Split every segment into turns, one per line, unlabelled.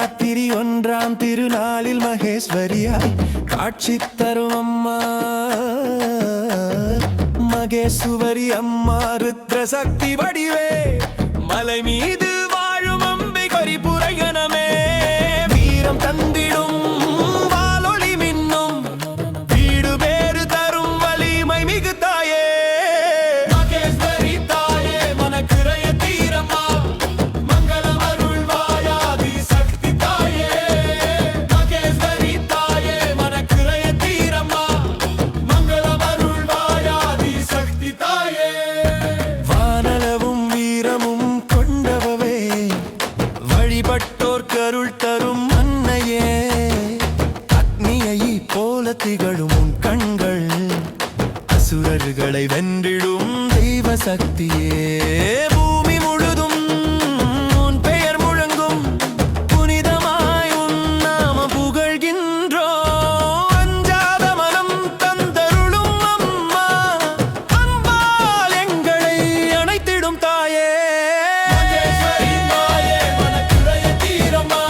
நவராத்திரி ஒன்றாம் திருநாளில் மகேஸ்வரியாய் காட்சி தரும் அம்மா. மகேஸ்வரி அம்மா ருத்ர சக்தி வடிவே, மலை மீது வாழும் அம்பை கரிபுரையனமே. வீரம் தந்திடும் வாளொளி மின்னும், வீடு பேறு தரும் வலிமை மிகு தாயே. மகேஸ்வரி தாயே மனக்குறைய தீரம்மா, மங்களம் அருள்வாயாதி சக்தி தாயே. மகேஸ்வரி தாயே மனக்குறைய தீரம்மா, மங்களம் அருள்வாயாதி சக்தி தாயே. வானளவும் வீரமும் கொண்டவவே, வழிபட்டோர் கருள் தரும் அன்னையே. அக்னியை போல திகழும் உன் கண்கள், அசுரர்களை வென்றிடும் தெய்வ சக்தியே. பூமி முழுதும் உன் பெயர் முழங்கும், புனிதமாய் உன் நாம புகழ்கின்றோம். அஞ்சாத மனம் தந்தருளும் அம்மா, அன்பால் எங்களை அணைத்திடும் தாயே. மகேஸ்வரி தாயே மனக்குறைய தீரம்மா,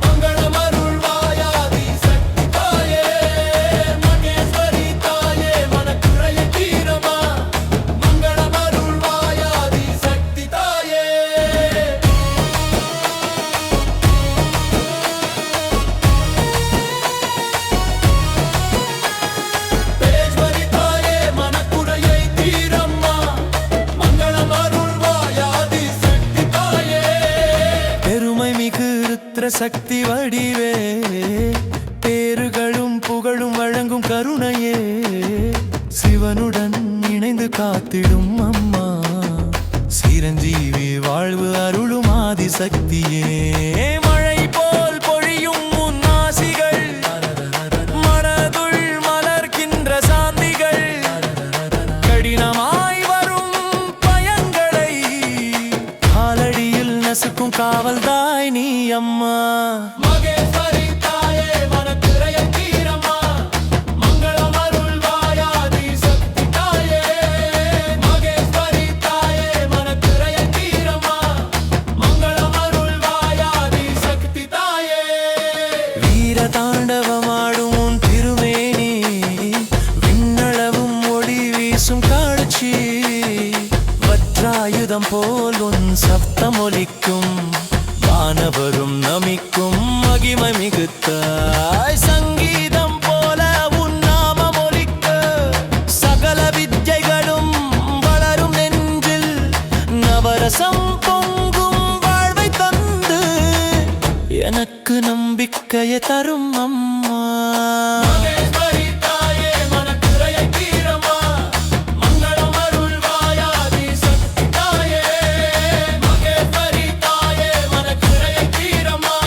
மங்களம் அருள்வாயாதி சக்தி தாயே. மகேஸ்வரி தாயே மனக்குறைய தீரம்மா, மங்களம் அருள்வாயாதி சக்தி தாயே. பேஸ்வரி தாயே மனக்குறையை தீரம்மா, மங்களம் அருள்வாயாதி சக்தி தாயே. பெருமை மிகு ருத்ர சக்தி வடிவே, பேறுகளும் புகழும் வழங்கும் கருணையே. சிவனுடன் இணைந்து காத்திடும் அம்மா, சிரஞ்சீவி வாழ்வு அருளும் ஆதி சக்தியே. மழை போல் பொழியும் உன் ஆசிகள், மனதுள் மலர்கின்ற சாந்திகள். கடினமாய் வரும் பயங்களை காலடியில் நசுக்கும் காவல்தாய் நீ அம்மா. மகேஸ்வரி தாயே மனக்குறைய தீரம்மா, மங்களம் அருள்வாயாதி சக்தி தாயே. மகேஸ்வரி தாயே மனக்குறைய தீரம்மா, மங்களம் அருள்வாயாதி சக்தி தாயே. வீர தாண்டவமாடும் உன் திருமேனி, விண்ணளவும் ஒளி வீசும் காட்சி. வற்றாயுதம் போல் உன் சப்தம் ஒலிக்கும், வானவரும் நமிக்கும் மகிமை மிகுத்தாய். சங்கீதம் போல உன் நாமம் ஒலிக்க, சகல வித்யைகளும் வளரும் நெஞ்சில். நவரசம் பொங்கும் வாழ்வை தந்து, எனக்கு நம்பிக்கையை தரும் அம்மா. மகேஸ்வரி தாயே மனக்குறைய தீரம்மா, மங்களம் அருள்வாயாதி சக்தி தாயே. மகேஸ்வரி தாயே மனக்குறைய தீரம்மா,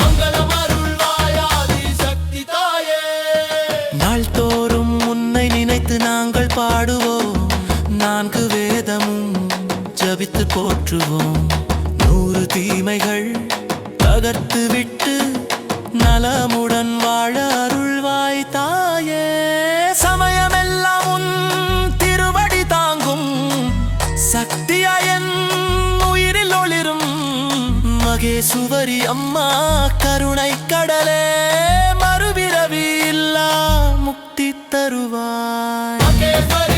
மங்களம் அருள்வாயாதி சக்தி தாயே. நாள்தோறும் உன்னை நினைத்து நாங்கள் பாடுவோம், 4 வேதமும் ஜபித்து போற்றுவோம். 100 தீமைகள் தகர்த்து விட்டு நலமுடன் வாழ அருள்வாய் தாயே. சமயமெல்லாம் உன் திருவடி தாங்கும், சக்தியாயன் உயிரில் ஒளிரும். மகேஸ்வரி அம்மா கருணை கடலே, மறுபிறவி இல்லா முக்தி தருவாய். மகேஸ்வரி